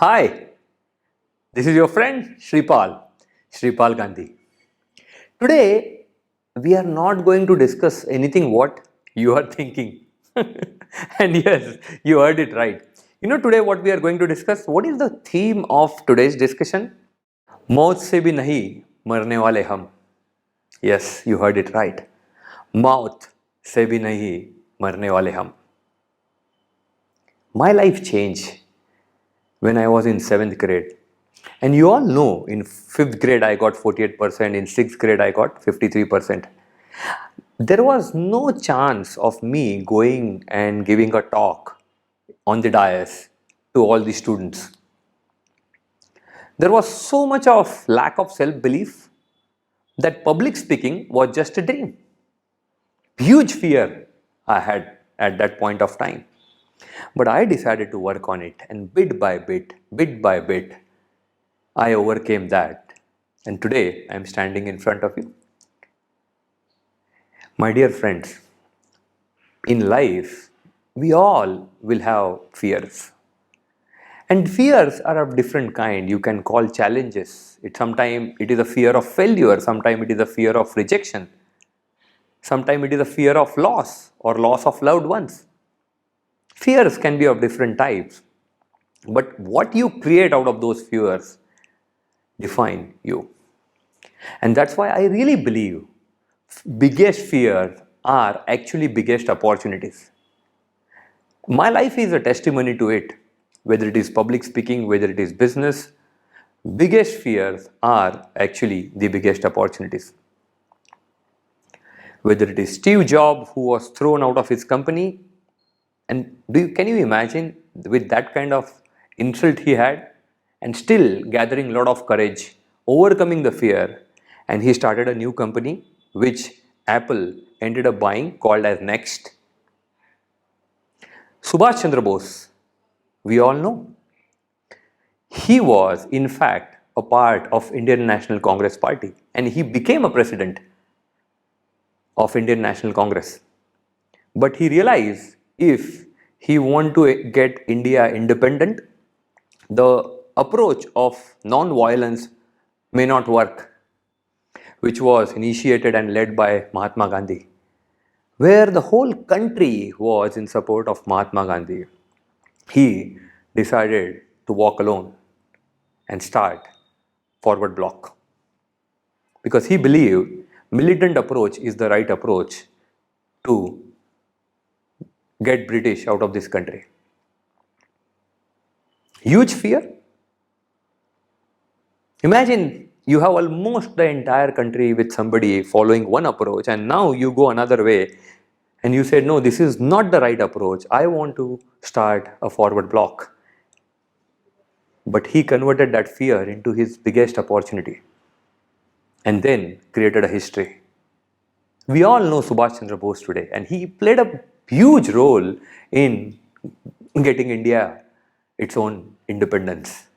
Hi, this is your friend Shripal Gandhi. Today, we are not going to discuss anything what you are thinking. And yes, you heard it right. Today what we are going to discuss, what is the theme of today's discussion? मौत से भी नहीं मरने वाले हम. Yes, you heard it right. मौत से भी नहीं मरने वाले हम. My life changed when I was in 7th grade. And you all know in 5th grade I got 48%, in 6th grade I got 53%. There was no chance of me going and giving a talk on the dais to all the students. There was so much of lack of self-belief that public speaking was just a dream. Huge fear I had at that point of time. But I decided to work on it, and bit by bit, I overcame that. And today I am standing in front of you. My dear friends, in life, we all will have fears. And fears are of different kind. You can call challenges. Sometimes it is a fear of failure. Sometimes it is a fear of rejection. Sometimes it is a fear of loss or loss of loved ones. Fears can be of different types. But what you create out of those fears define you. And that's why I really believe biggest fears are actually biggest opportunities. My life is a testimony to it. Whether it is public speaking, whether it is business, biggest fears are actually the biggest opportunities. Whether it is Steve Jobs, who was thrown out of his company, and can you imagine with that kind of insult he had, and still gathering a lot of courage, overcoming the fear, and he started a new company which Apple ended up buying, called as Next. Subhash Chandra Bose, we all know. He was in fact a part of Indian National Congress Party, and he became a president of Indian National Congress. But he realized if he want to get India independent, the approach of non-violence may not work, which was initiated and led by Mahatma Gandhi, where the whole country was in support of Mahatma Gandhi. He decided to walk alone and start forward bloc, because he believed militant approach is the right approach to get British out of this country. Huge fear. Imagine you have almost the entire country with somebody following one approach, and now you go another way and you said, no, this is not the right approach. I want to start a forward bloc. But he converted that fear into his biggest opportunity and then created a history. We all know Subhash Chandra Bose today, and he played a huge role in getting India its own independence.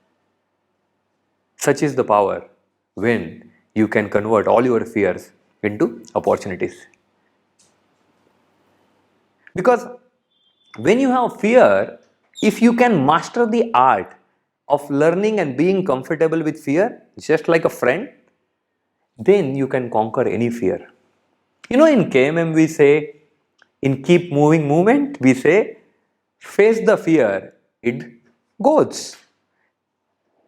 Such is the power when you can convert all your fears into opportunities. Because when you have fear, if you can master the art of learning and being comfortable with fear, just like a friend, then you can conquer any fear. In KMM we say, in keep moving movement, we say, face the fear, it goes.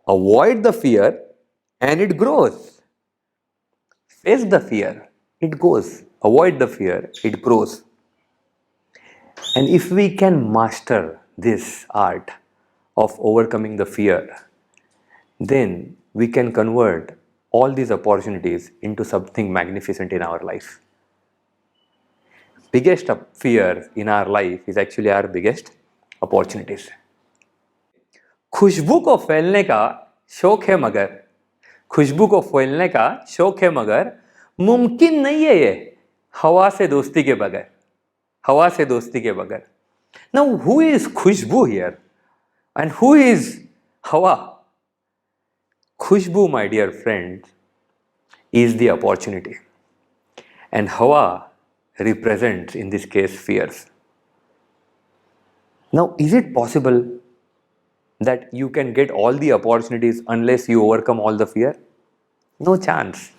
Avoid the fear and it grows. Face the fear, it goes. Avoid the fear, it grows. And if we can master this art of overcoming the fear, then we can convert all these opportunities into something magnificent in our life. Biggest fear in our life is actually our biggest opportunities. खुशबू को फैलने का शौक है मगर खुशबू को फैलने का शौक है मगर मुमकिन नहीं है ये हवा से दोस्ती के बगैर हवा से दोस्ती के बगैर. Now who is Khushbu here and who is Hawa? Khushbu, my dear friend, is the opportunity, and Hawa represents in this case fears. Now, is it possible that you can get all the opportunities unless you overcome all the fear? No chance.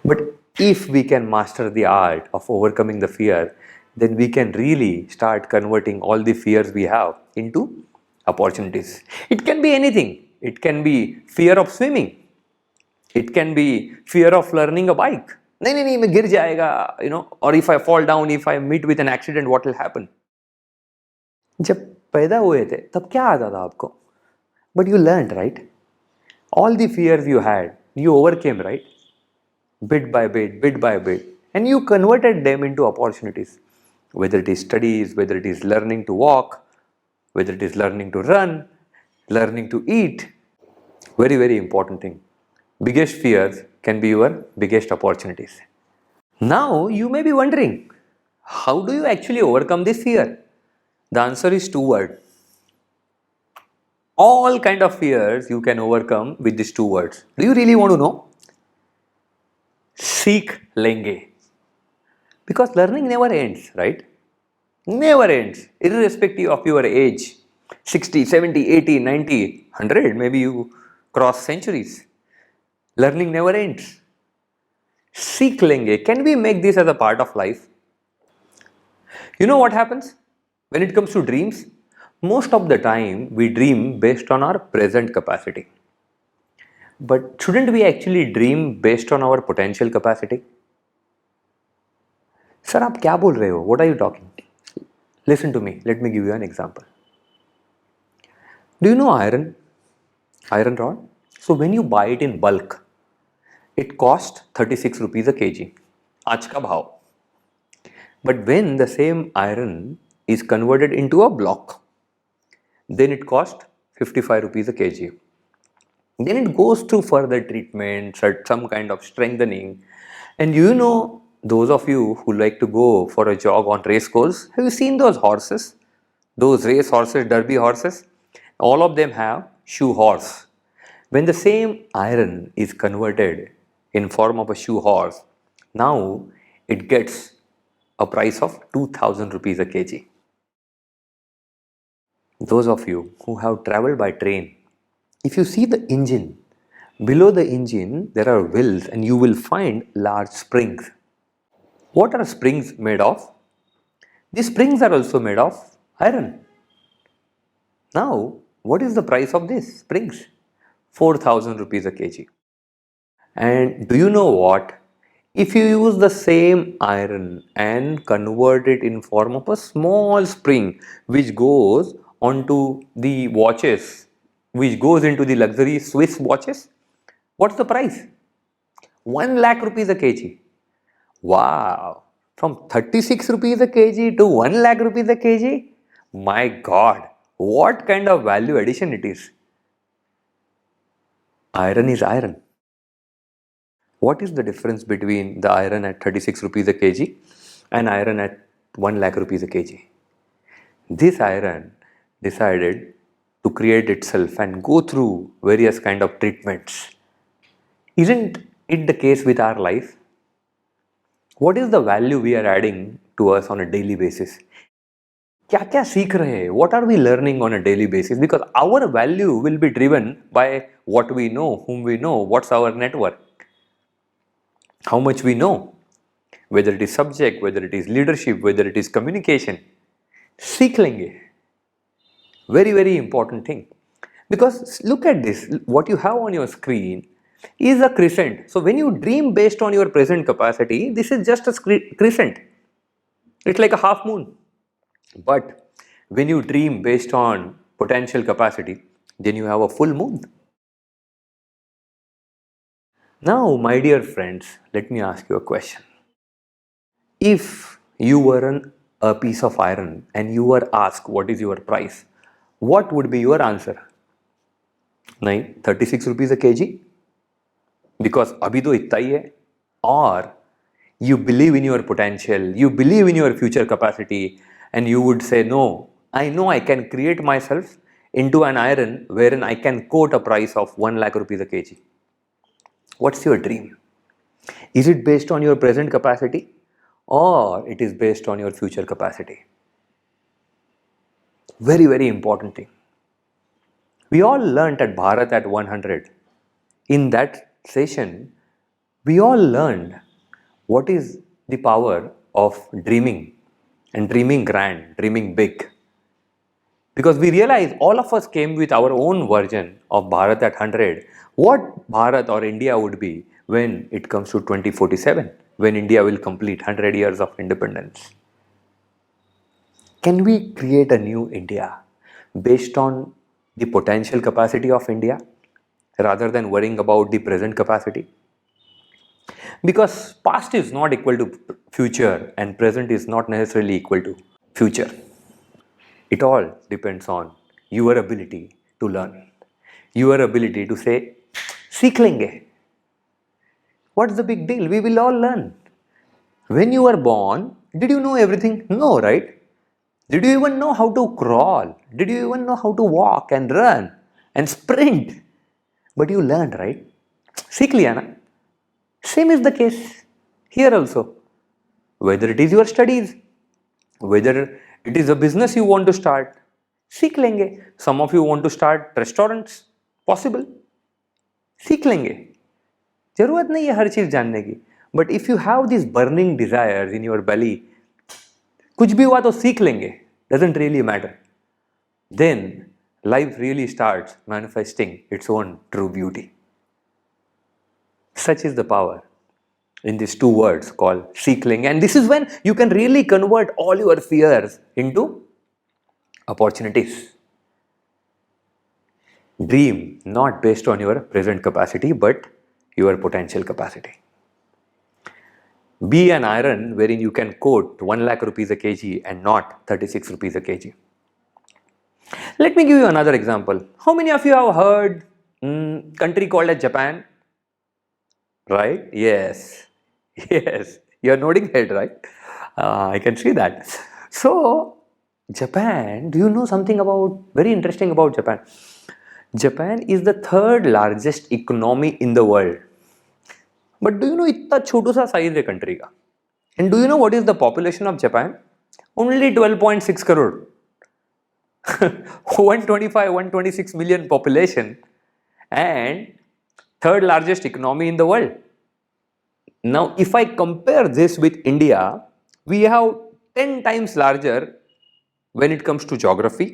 But if we can master the art of overcoming the fear, then we can really start converting all the fears we have into opportunities. It can be anything. It can be fear of swimming. It can be fear of learning a bike. नहीं मैं गिर जाएगा, or if I fall down, if I meet with an accident, what will happen? जब पैदा हुए थे तब क्या आता था आपको? But you learned, right? All the fears you had, you overcame, right? Bit by bit, and you converted them into opportunities. Whether it is studies, whether it is learning to walk, whether it is learning to run, learning to eat. Very, very important thing. Biggest fears can be your biggest opportunities. Now you may be wondering, how do you actually overcome this fear? The answer is two words. All kind of fears you can overcome with these two words. Do you really want to know? सीख लेंगे. Because learning never ends, right? Never ends, irrespective of your age. 60, 70, 80, 90, 100, maybe you cross centuries. Learning never ends. सीख लेंगे. Can we make this as a part of life? You know what happens? When it comes to dreams, most of the time we dream based on our present capacity. But shouldn't we actually dream based on our potential capacity? Sir, आप क्या बोल रहे हो? What are you talking? Listen to me. Let me give you an example. Do you know iron? Iron rod? So when you buy it in bulk, it costs 36 rupees a kg. आज का भाव. But when the same iron is converted into a block, then it costs 55 rupees a kg. Then it goes through further treatment, some kind of strengthening. And those of you who like to go for a jog on race course, have you seen those horses? Those race horses, derby horses? All of them have shoe horse. When the same iron is converted in form of a shoe horse, now it gets a price of 2000 rupees a kg. Those of you who have traveled by train, if you see the engine, below the engine there are wheels and you will find large springs. What are springs made of? These springs are also made of iron. Now, what is the price of these springs? 4000 rupees a kg. And do you know what? If you use the same iron and convert it in form of a small spring which goes onto the watches, which goes into the luxury Swiss watches, what's the price? 1 lakh rupees a kg. Wow! From 36 rupees a kg to 1 lakh rupees a kg? My God! What kind of value addition it is? Iron is iron. What is the difference between the iron at 36 rupees a kg and iron at 1 lakh rupees a kg? This iron decided to create itself and go through various kind of treatments. Isn't it the case with our life? What is the value we are adding to us on a daily basis? क्या क्या सीख रहे हैं? What are we learning on a daily basis? Because our value will be driven by what we know, whom we know, what's our network, how much we know, whether it is subject, whether it is leadership, whether it is communication. सीख लेंगे. Very, very important thing. Because look at this, what you have on your screen is a crescent. So when you dream based on your present capacity, this is just a crescent. It's like a half moon. But when you dream based on potential capacity, then you have a full moon. Now, my dear friends, let me ask you a question. If you were a piece of iron and you were asked what is your price, what would be your answer? 36 rupees a kg? Because abhi to itta hi hai. Or you believe in your potential, you believe in your future capacity, and you would say, no, I know I can create myself into an iron wherein I can quote a price of 1 lakh rupees a kg. What's your dream? Is it based on your present capacity or it is based on your future capacity? Very, very important thing. We all learnt at Bharat at 100. In that session, we all learned what is the power of dreaming and dreaming grand, dreaming big. Because we realize all of us came with our own version of Bharat at 100. What Bharat or India would be when it comes to 2047, when India will complete 100 years of independence. Can we create a new India based on the potential capacity of India rather than worrying about the present capacity? Because past is not equal to future and present is not necessarily equal to future. It all depends on your ability to learn, your ability to say, "Seekh lenge." What's the big deal? We will all learn. When you were born, did you know everything? No, right? Did you even know how to crawl? Did you even know how to walk and run and sprint? But you learned, right? Seekh liya na? Same is the case here also. Whether it is your studies, whether it is a business you want to start, seekh lenge. Some of you want to start restaurants, possible. सीख लेंगे जरूरत नहीं है हर चीज जानने की but if you have this burning desires in your belly कुछ भी हुआ तो सीख लेंगे doesn't really matter then life really starts manifesting its own true beauty. Such is the power in these two words called seekling, and this is when you can really convert all your fears into opportunities. Dream not based on your present capacity but your potential capacity. Be an iron wherein you can quote 1 lakh rupees a kg and not 36 rupees a kg. Let me give you another example. How many of you have heard country called as Japan? Right? Yes. Yes. You're nodding head, right? I can see that. So, Japan, do you know something about, very interesting about Japan? Japan is the third largest economy in the world. But do you know इतना छोटा सा size है country का? And do you know what is the population of Japan? Only 12.6 crore. 125, 126 million population and third largest economy in the world. Now, if I compare this with India, we have 10 times larger when it comes to geography.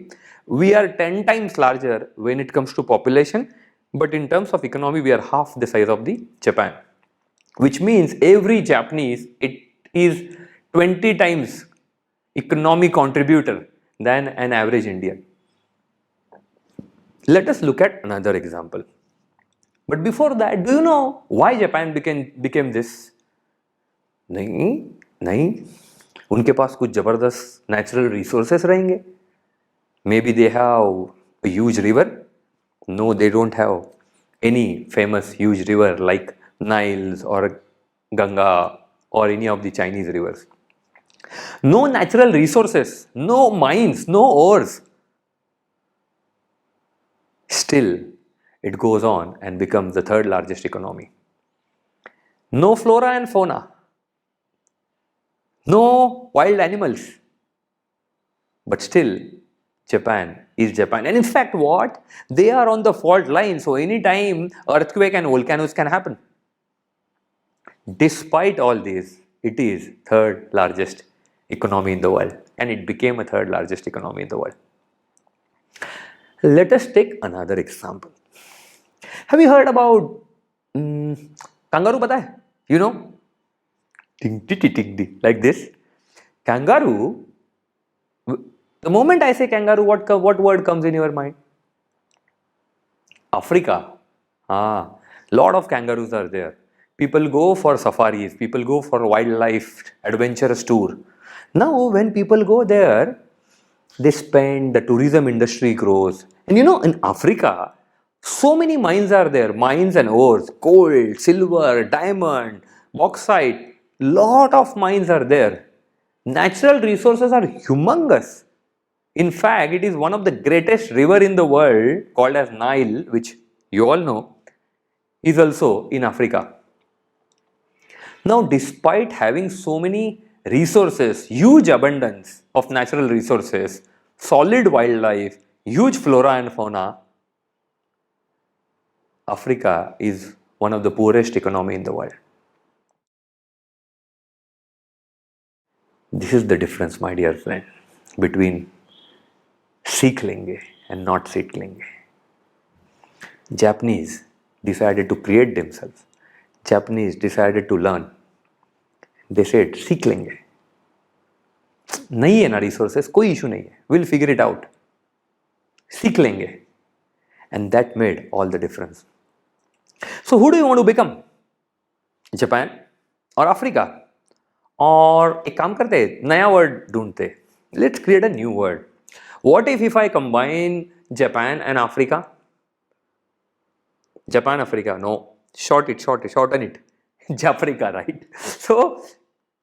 We are 10 times larger when it comes to population, but in terms of economy, we are half the size of the Japan, which means every Japanese, it is 20 times economic contributor than an average Indian. Let us look at another example. But before that, do you know why Japan became this? नहीं, उनके पास कुछ जबरदस्त natural resources रहेंगे. Maybe they have a huge river. No, they don't have any famous huge river like Niles or Ganga or any of the Chinese rivers. No natural resources, no mines, no ores. Still, it goes on and becomes the third largest economy. No flora and fauna, no wild animals, but still Japan is Japan. And in fact, what? They are on the fault line, so anytime earthquake and volcanoes can happen. Despite all this, it is third largest economy in the world, and it became a third largest economy in the world. Let us take another example. Have you heard about kangaroo? Pata hai? You know, like this. Kangaroo. The moment I say kangaroo, what word comes in your mind? Africa. Lot of kangaroos are there. People go for safaris. People go for wildlife adventurous tour. Now, when people go there, they spend, the tourism industry grows. And you know, in Africa, so many mines are there, mines and ores, gold, silver, diamond, bauxite, lot of mines are there. Natural resources are humongous. In fact, it is one of the greatest river in the world called as Nile, which you all know, is also in Africa. Now, despite having so many resources, huge abundance of natural resources, solid wildlife, huge flora and fauna, Africa is one of the poorest economy in the world. This is the difference, my dear friend, between सीख लेंगे and not सीख लेंगे. Japanese decided to create themselves. Japanese decided to learn. They said सीख लेंगे. नहीं है ना resources, कोई इशू नहीं है. We'll figure it out. सीख लेंगे. And that made all the difference. So who do you want to become? Japan or Africa? और एक काम करते, नया वर्ड ढूंढते. Let's create a new word. What if I combine Japan and Africa? Japan, Africa, no. Shorten it. Jafrica, right? So,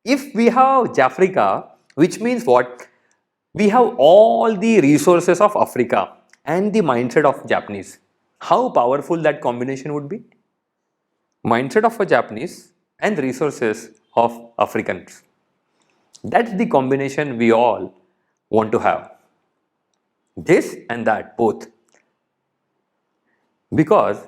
if we have Jafrica, which means what? We have all the resources of Africa and the mindset of Japanese. How powerful that combination would be? Mindset of a Japanese and resources of Africans. That's the combination we all want to have. This and that, both. Because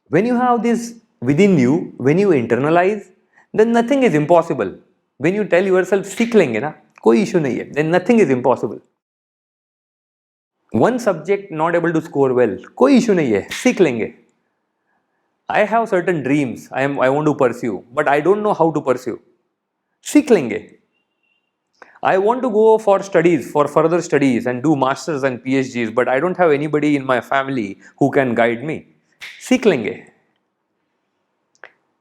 when you have this within you, when you internalize, then nothing is impossible. When you tell yourself, सीख लेंगे ना, कोई issue नहीं है, then nothing is impossible. One subject not able to score well, कोई issue नहीं है, सीख लेंगे. I have certain dreams I want to pursue, but I don't know how to pursue. सीख लेंगे. I want to go for studies, for further studies and do masters and PhDs, but I don't have anybody in my family who can guide me. सीख लेंगे.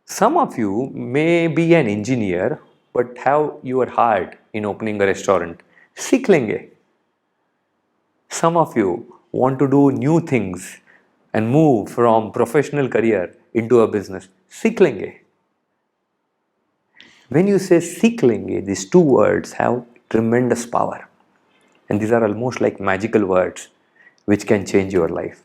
Some of you may be an engineer but have your heart in opening a restaurant. सीख लेंगे. Some of you want to do new things and move from professional career into a business. सीख लेंगे. When you say सीख लेंगे, these two words have tremendous power. And these are almost like magical words which can change your life.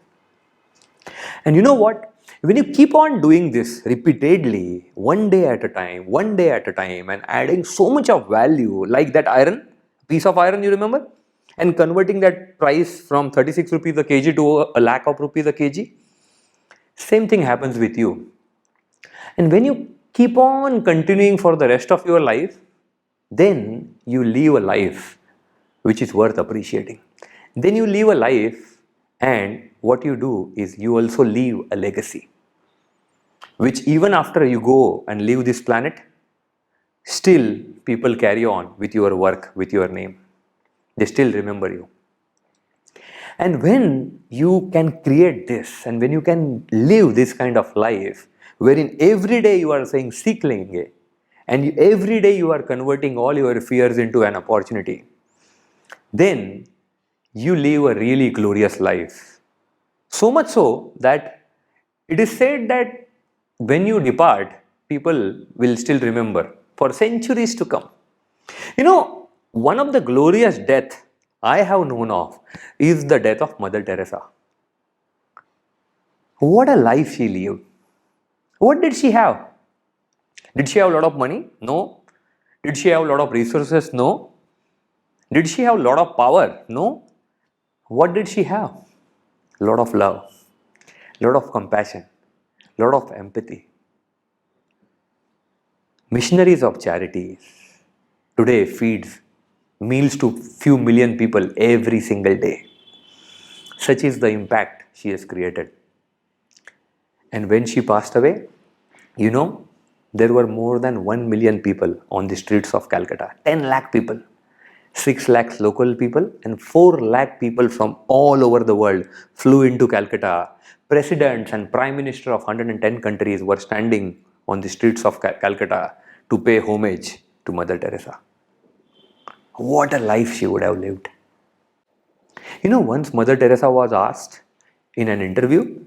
And you know what? When you keep on doing this repeatedly, one day at a time, and adding so much of value, like that iron, piece of iron, you remember? And converting that price from 36 rupees a kg to a lakh of rupees a kg, same thing happens with you. And when you keep on continuing for the rest of your life, then you live a life which is worth appreciating. Then you live a life, and what you do is you also leave a legacy, which even after you go and leave this planet, still people carry on with your work, with your name. They still remember you. And when you can create this, and when you can live this kind of life, wherein every day you are saying सीख लेंगे, and every day you are converting all your fears into an opportunity, then you live a really glorious life. So much so that it is said that when you depart, people will still remember for centuries to come. You know, one of the glorious deaths I have known of is the death of Mother Teresa. What a life she lived. What did she have? Did she have a lot of money? No. Did she have a lot of resources? No. Did she have a lot of power? No. What did she have? A lot of love, a lot of compassion, a lot of empathy. Missionaries of charities today feeds meals to few million people every single day. Such is the impact she has created. And when she passed away, you know, there were more than 1 million people on the streets of Calcutta. 10 lakh people. 6 lakhs local people and 4 lakh people from all over the world flew into Calcutta. Presidents and Prime Minister of 110 countries were standing on the streets of Calcutta to pay homage to Mother Teresa. What a life she would have lived. You know, once Mother Teresa was asked in an interview,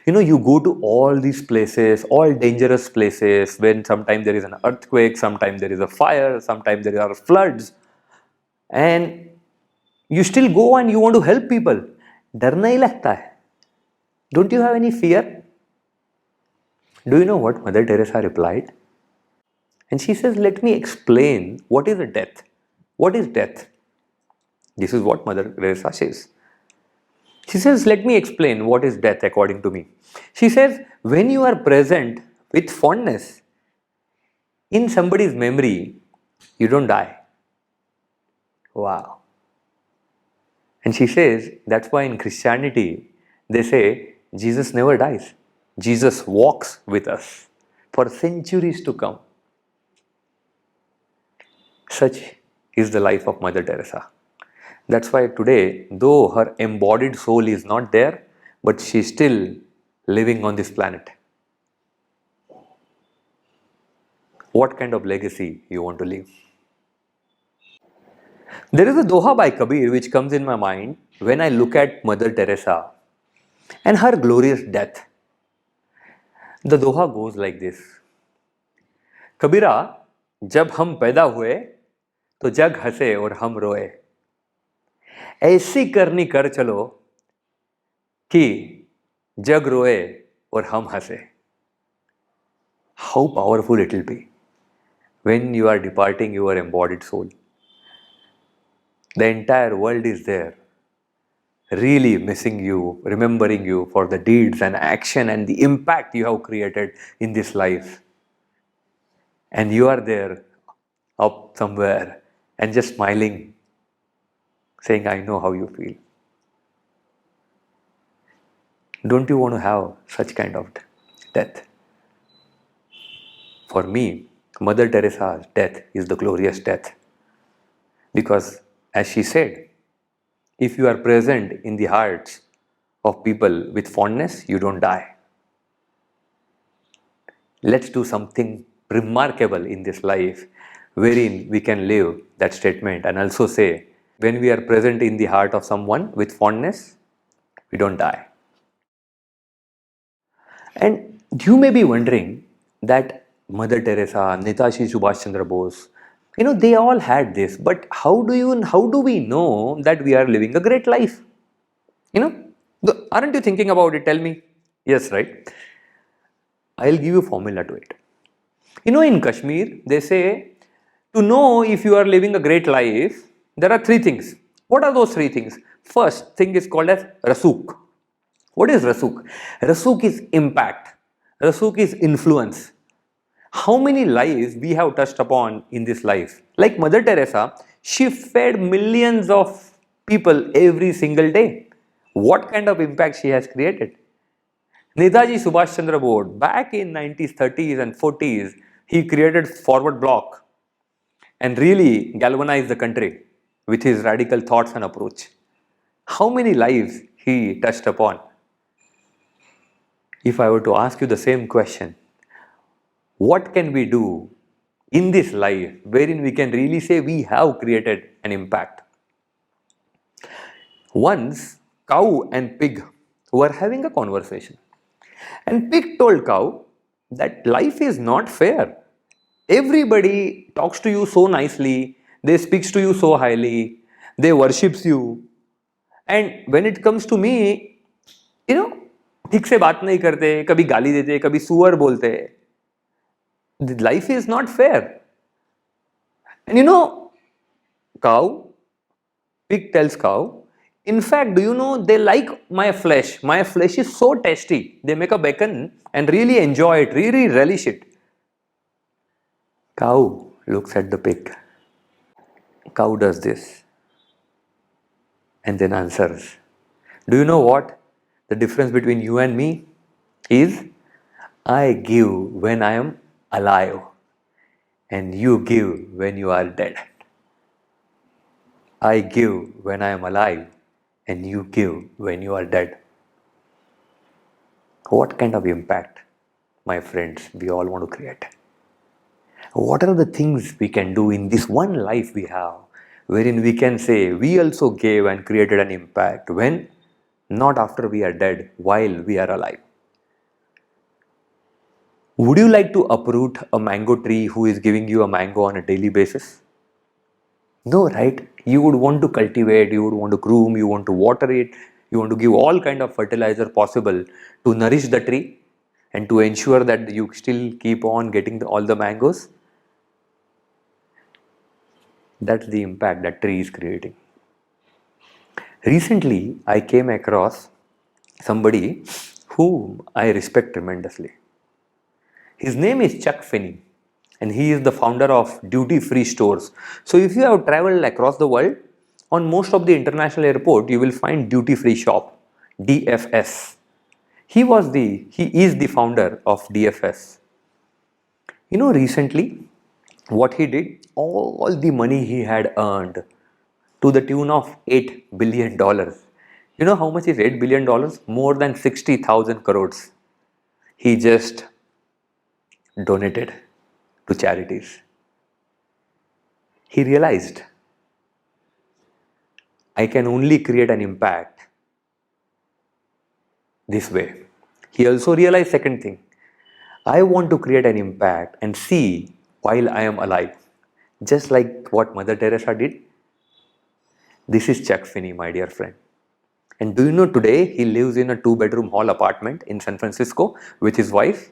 you know, you go to all these places, all dangerous places, when sometimes there is an earthquake, sometimes there is a fire, sometimes there are floods, and you still go and you want to help people. डर नहीं लगता है. Don't you have any fear? Do you know what Mother Teresa replied? And she says, let me explain what is a death. What is death? This is what Mother Teresa says. She says, let me explain what is death according to me. She says, when you are present with fondness in somebody's memory, you don't die. Wow. And she says, that's why in Christianity, they say Jesus never dies. Jesus walks with us for centuries to come. Such is the life of Mother Teresa. That's why today, though her embodied soul is not there, but she's still living on this planet. What kind of legacy you want to leave? There is a doha by Kabir which comes in my mind when I look at Mother Teresa and her glorious death. The doha goes like this. कबीरा, जब हम पैदा हुए तो जग हंसे और हम रोए, ऐसी करनी कर चलो कि जग रोए और हम हंसे. How powerful it will be when you are departing your embodied soul. The entire world is there, really missing you, remembering you for the deeds and action and the impact you have created in this life. And you are there up somewhere and just smiling, saying, I know how you feel. Don't you want to have such kind of death? For me, Mother Teresa's death is the glorious death. Because, as she said, if you are present in the hearts of people with fondness, you don't die. Let's do something remarkable in this life wherein we can live that statement and also say, when we are present in the heart of someone with fondness, we don't die. And you may be wondering that Mother Teresa, Netaji Subhash Chandra Bose, they all had this, but how do we know that we are living a great life? Aren't you thinking about it? Tell me. Yes, right? I'll give you a formula to it. In Kashmir, they say to know if you are living a great life, there are three things. What are those three things? First thing is called as Rasuk. What is Rasuk? Rasuk is impact. Rasuk is influence. How many lives we have touched upon in this life? Like Mother Teresa, she fed millions of people every single day. What kind of impact she has created? Netaji Subhash Chandra Bose, back in 90s, 30s and 40s, he created forward bloc and really galvanized the country with his radical thoughts and approach. How many lives he touched upon? If I were to ask you the same question, what can we do in this life wherein we can really say we have created an impact? Once, cow and pig were having a conversation. And pig told cow that life is not fair. Everybody talks to you so nicely, they speaks to you so highly, they worships you. And when it comes to me, ठीक से बात नहीं करते, कभी गाली देते, कभी सुअर बोलते. Life is not fair. And cow, pig tells cow, in fact, do you know they like my flesh? My flesh is so tasty. They make a bacon and really enjoy it, really relish it. Cow looks at the pig. Cow does this and then answers, do you know what the difference between you and me is? I give when I am alive and you give when you are dead. I give when I am alive and you give when you are dead. What kind of impact, my friends, we all want to create? What are the things we can do in this one life we have, wherein we can say we also gave and created an impact when not after we are dead, while we are alive? Would you like to uproot a mango tree who is giving you a mango on a daily basis? No, right? You would want to cultivate, you would want to groom, you want to water it, you want to give all kind of fertilizer possible to nourish the tree and to ensure that you still keep on getting all the mangoes. That's the impact that tree is creating. Recently, I came across somebody whom I respect tremendously. His name is Chuck Finney, and he is the founder of duty free stores. So, if you have traveled across the world, on most of the international airport, you will find duty free shop, DFS. He is the founder of DFS. Recently, what he did, all the money he had earned to the tune of $8 billion. You know how much is $8 billion? More than 60,000 crores. He just donated to charities. He realized I can only create an impact this way. He also realized second thing, I want to create an impact and see while I am alive. Just like what Mother Teresa did. This is Chuck Finney, my dear friend. And do you know today he lives in a 2-bedroom hall apartment in San Francisco with his wife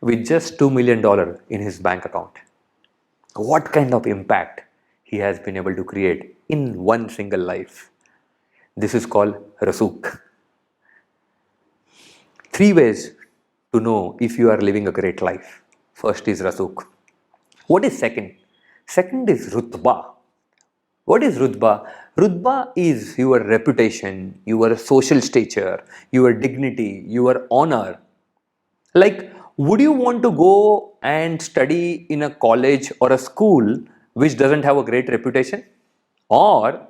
with just $2 million in his bank account. What kind of impact he has been able to create in one single life. This is called Rasuk. 3 ways to know if you are living a great life. First is Rasuk. What is second? Second is Rutba. What is Rutba? Rutba is your reputation, your social stature, your dignity, your honor. Like, would you want to go and study in a college or a school which doesn't have a great reputation? Or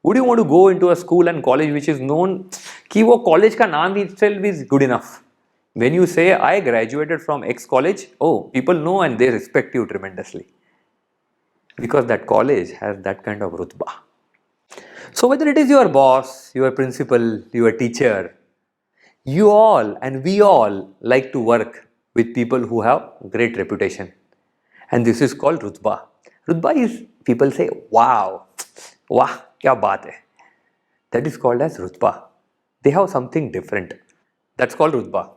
would you want to go into a school and college which is known कि वो college का नाम itself is good enough? When you say I graduated from X college, oh, people know and they respect you tremendously because that college has that kind of rutba. So whether it is your boss, your principal, your teacher, you all and we all like to work with people who have great reputation. And this is called rutba. Rutba is people say, wow, wah, kya baat hai. That is called as rutba. They have something different. That's called rutba.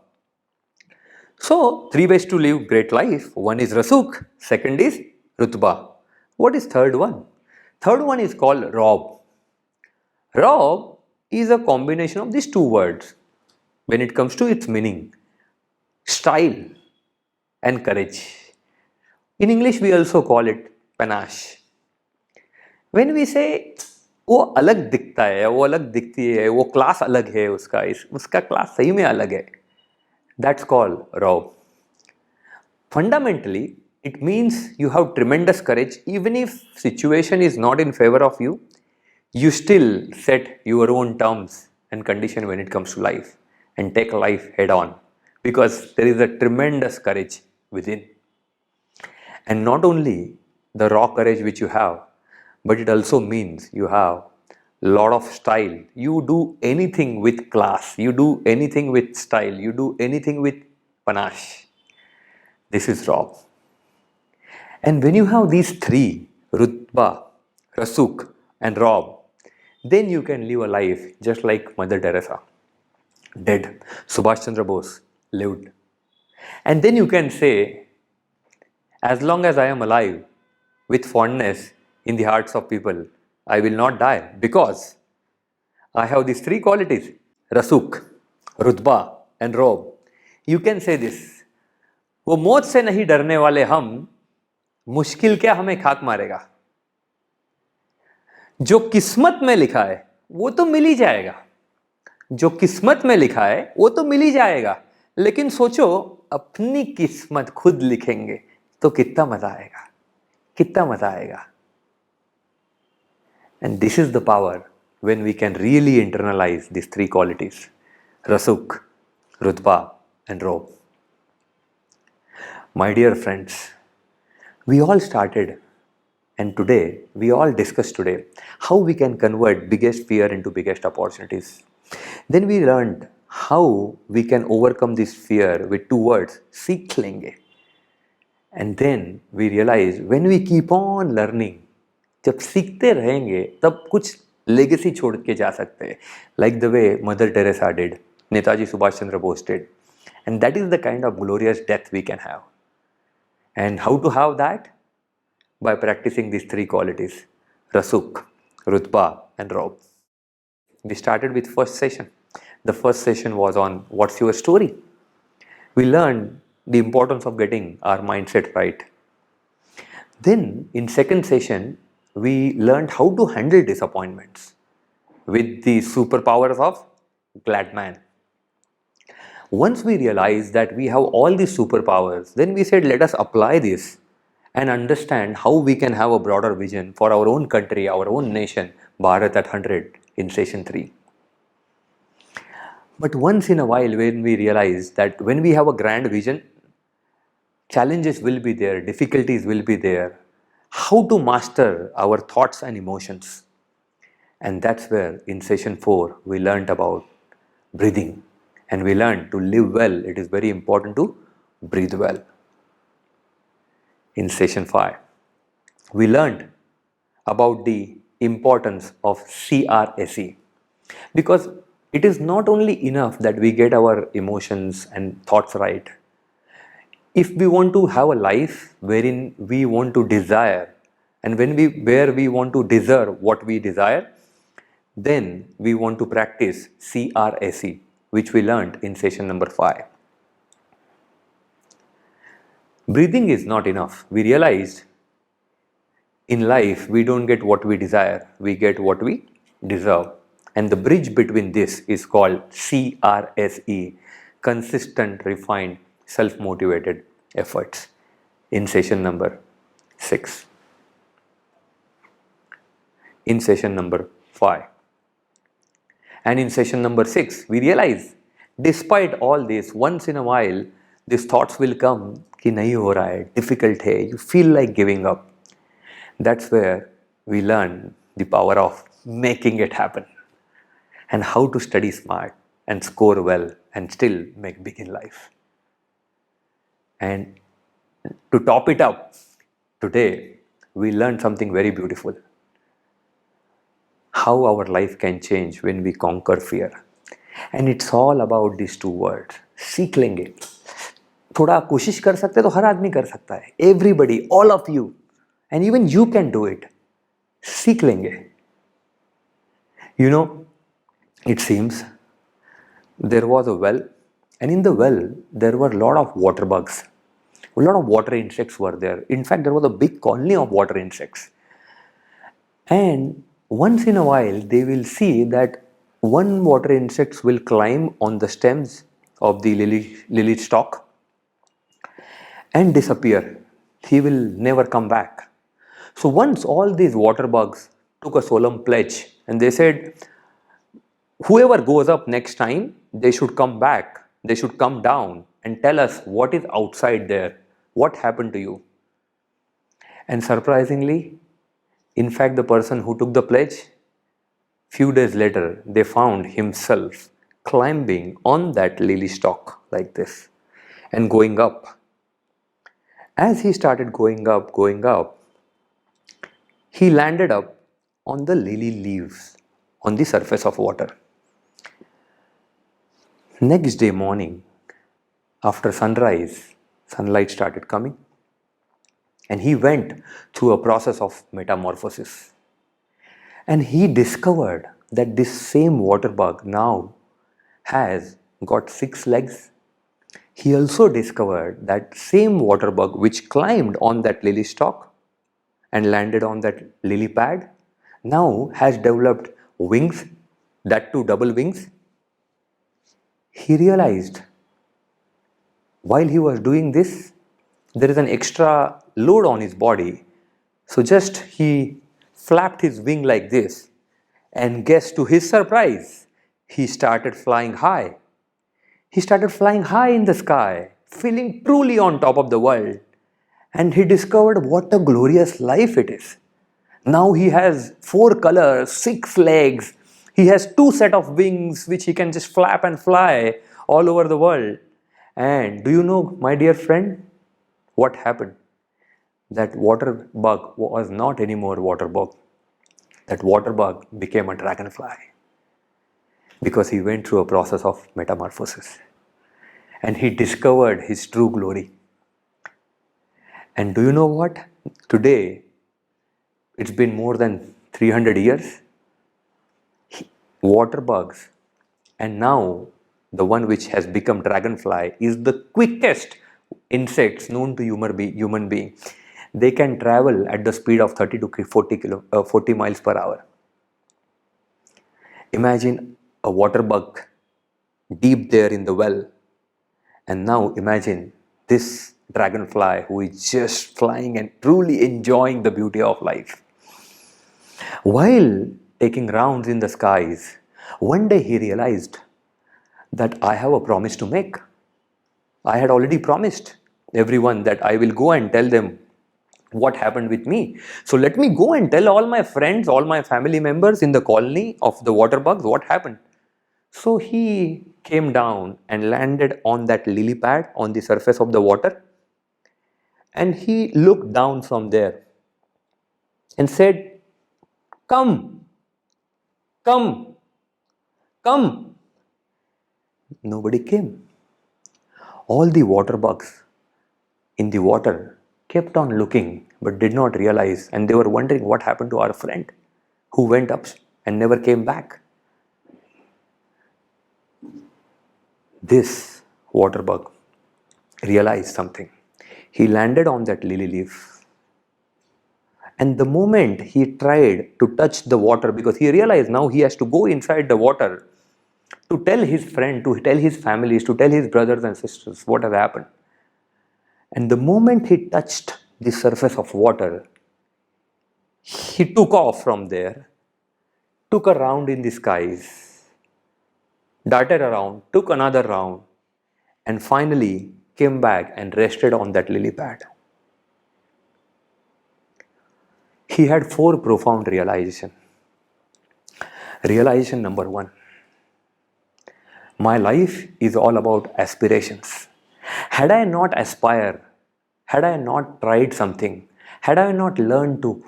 So, 3 ways to live great life. One is rasuk, second is rutba. What is third one? Third one is called rob. Rob is a combination of these two words when it comes to its meaning. Style and courage. In English, we also call it panache. When we say वो अलग दिखता है, वो अलग दिखती है, वो class अलग है उसका क्लास सही में अलग है. That's called raw. Fundamentally, it means you have tremendous courage. Even if situation is not in favor of you, you still set your own terms and condition when it comes to life and take life head on because there is a tremendous courage within. And not only the raw courage which you have, but it also means you have lot of style. You do anything with class, you do anything with style, you do anything with panache. This is raw. And when you have these three, Rutba, Rasuk and Rob, then you can live a life just like Mother Teresa, dead. Subhash Chandra Bose lived. And then you can say, as long as I am alive, with fondness in the hearts of people, I will not die because I have these three qualities, Rasuk, Rutba and Rob. You can say this, वो मौत से नहीं डरने वाले हम मुश्किल क्या हमें खाक मारेगा. जो किस्मत में लिखा है वो तो मिल ही जाएगा. जो किस्मत में लिखा है वो तो मिल ही जाएगा. लेकिन सोचो अपनी किस्मत खुद लिखेंगे तो कितना मजा आएगा, कितना मजा आएगा. And this is the power when we can really internalize these three qualities, Rasuk, Rutba and Rob. My dear friends, we all started and today we all discussed today how we can convert biggest fear into biggest opportunities. Then we learned how we can overcome this fear with two words, seek lenge. And then we realize when we keep on learning, जब सीखते रहेंगे तब कुछ legacy छोड़ के जा सकते हैं, like the way Mother Teresa did, Netaji Subhash Chandra Bose did. And that is the kind of glorious death we can have. And how to have that? By practicing these three qualities, Rasuk, Rutba and Rob. we started with first session. The first session was on what's your story. We learned the importance of getting our mindset right. Then in second session, we learned how to handle disappointments with the superpowers of glad man. Once we realized that we have all these superpowers, then we said, let us apply this and understand how we can have a broader vision for our own country, our own nation, Bharat at 100 in session 3. But once in a while, when we realize that when we have a grand vision, challenges will be there, difficulties will be there, how to master our thoughts and emotions. And that's where in session 4 we learned about breathing, and we learned to live well. It is very important to breathe well. In session 5 we learned about the importance of CRSE, because it is not only enough that we get our emotions and thoughts right. If we want to have a life wherein we want to desire, and where we want to deserve what we desire, then we want to practice CRSE, which we learned in session number 5. Breathing is not enough. We realized in life we don't get what we desire, we get what we deserve. And the bridge between this is called CRSE, consistent, refined, self-motivated efforts, in session number 6. In session number 5. And in session number 6, we realize despite all this, once in a while, these thoughts will come, कि नहीं हो रहा है, difficult है, you feel like giving up. That's where we learn the power of making it happen, and how to study smart and score well and still make big in life. And to top it up, today we learned something very beautiful. How our life can change when we conquer fear. And it's all about these 2 words, सीख लेंगे. थोड़ा कोशिश कर सकते तो हर आदमी कर सकता है. Everybody, all of you, and even you can do it. सीख लेंगे. You know, it seems there was a well, and in the well there were a lot of water bugs. A lot of water insects were there. In fact, there was a big colony of water insects. And once in a while, they will see that one water insect will climb on the stems of the lily stalk and disappear. He will never come back. So once all these water bugs took a solemn pledge, and they said, whoever goes up next time, they should come back. They should come down and tell us what is outside there. What happened to you? And surprisingly, in fact, the person who took the pledge, few days later, they found himself climbing on that lily stalk like this and going up. As he started going up, he landed up on the lily leaves on the surface of water. Next day morning, after sunrise, sunlight started coming, and he went through a process of metamorphosis. And he discovered that this same water bug now has got 6 legs. He also discovered that same water bug which climbed on that lily stalk and landed on that lily pad now has developed wings, that too double wings. He realized while he was doing this, there is an extra load on his body. So just he flapped his wing like this, and guess, to his surprise, he started flying high. He started flying high in the sky, feeling truly on top of the world. And he discovered what a glorious life it is. Now he has 4 colors, 6 legs. He has 2 set of wings which he can just flap and fly all over the world. And do you know, my dear friend, what happened? That water bug was not anymore water bug. That water bug became a dragonfly, because he went through a process of metamorphosis and he discovered his true glory. And do you know what? Today, it's been more than 300 years. water bugs, and now the one which has become dragonfly is the quickest insects known to human being. They can travel at the speed of 30 to 40 miles per hour. Imagine a water bug deep there in the well, and now imagine this dragonfly who is just flying and truly enjoying the beauty of life. While taking rounds in the skies, one day he realized that I have a promise to make. I had already promised everyone that I will go and tell them what happened with me. So let me go and tell all my friends, all my family members in the colony of the water bugs what happened. So he came down and landed on that lily pad on the surface of the water, and he looked down from there and said, "Come, come, come." Nobody came. All the water bugs in the water kept on looking but did not realize, and they were wondering what happened to our friend who went up and never came back. This water bug realized something. He landed on that lily leaf, and the moment he tried to touch the water, because he realized now he has to go inside the water to tell his friend, to tell his families, to tell his brothers and sisters what has happened. And the moment he touched the surface of water, he took off from there, took a round in the skies, darted around, took another round, and finally came back and rested on that lily pad. He had four profound realizations. Realization number one: my life is all about aspirations. Had I not aspired, had I not tried something, had I not learned to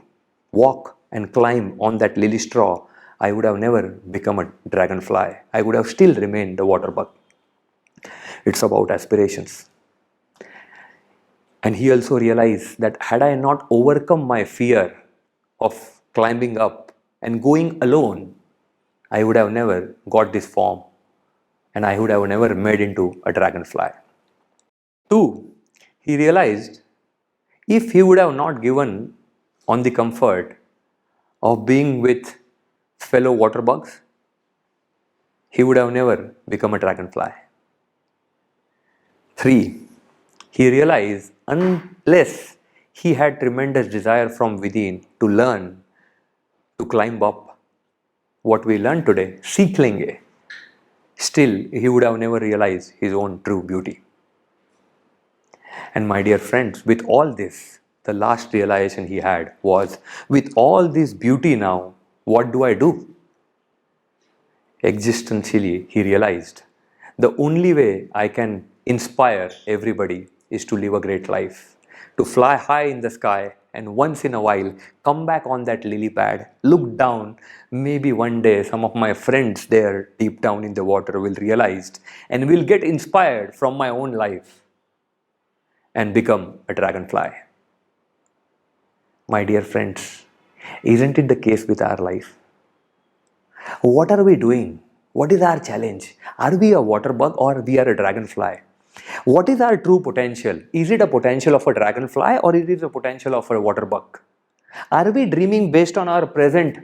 walk and climb on that lily straw, I would have never become a dragonfly. I would have still remained the water bug. It's about aspirations. And he also realized that had I not overcome my fear of climbing up and going alone, I would have never got this form, and I would have never made into a dragonfly. Two, he realized if he would have not given on the comfort of being with fellow water bugs, he would have never become a dragonfly. Three, he realized unless he had tremendous desire from within to learn, to climb up what we learn today, seek lenge, still he would have never realized his own true beauty. And my dear friends, with all this, the last realization he had was, with all this beauty now, what do I do? Existentially, he realized the only way I can inspire everybody is to live a great life, to fly high in the sky and once in a while come back on that lily pad, look down. Maybe one day some of my friends there deep down in the water will realize and will get inspired from my own life and become a dragonfly. My dear friends, isn't it the case with our life? What are we doing? What is our challenge? Are we a water bug or we are a dragonfly? What is our true potential? Is it a potential of a dragonfly or is it a potential of a water bug? Are we dreaming based on our present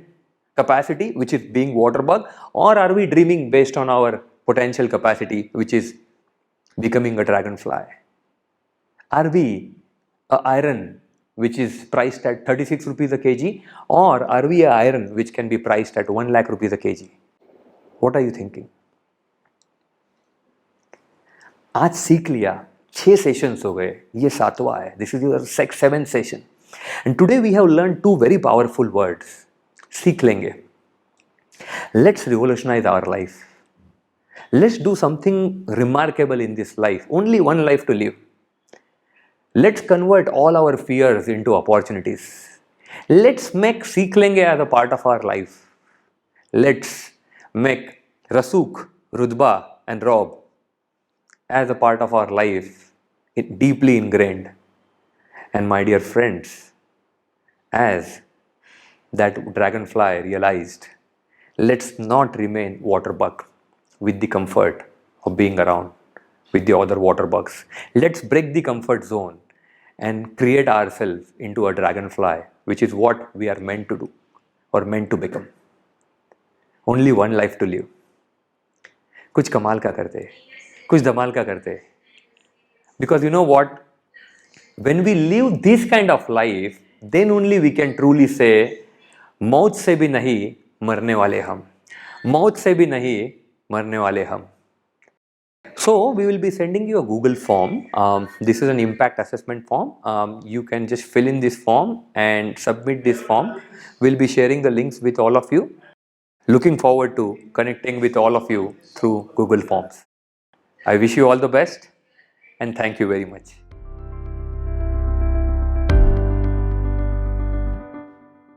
capacity, which is being water bug, or are we dreaming based on our potential capacity, which is becoming a dragonfly? Are we a iron which is priced at 36 rupees a kg, or are we a iron which can be priced at 1 lakh rupees a kg? What are you thinking? आज सीख लिया 6 sessions हो गए, ये 7वां है. This is your 7th session, and today we have learned 2 very powerful words. सीख लेंगे. Let's revolutionize our life. Let's do something remarkable in this life. Only one life to live. Let's convert all our fears into opportunities. Let's make सीख लेंगे as a part of our life. Let's make Rasuk, Rudba and Rob as a part of our life, deeply ingrained. And my dear friends, as that dragonfly realized, Let's not remain water bug with the comfort of being around with the other water bugs. Let's break the comfort zone and create ourselves into a dragonfly, which is what we are meant to do or meant to become. Only one life to live. कुछ कमाल का करते, कुछ धमाल का करते. Because you know what? When we live this kind of life, then only we can truly say, मौत से भी नहीं मरने वाले हम, मौत से भी नहीं मरने वाले हम. So we will be sending you a Google form. This is an impact assessment form. You can just fill in this form and submit this form. We'll be sharing the links with all of you. Looking forward to connecting with all of you through Google Forms. I wish you all the best and thank you very much.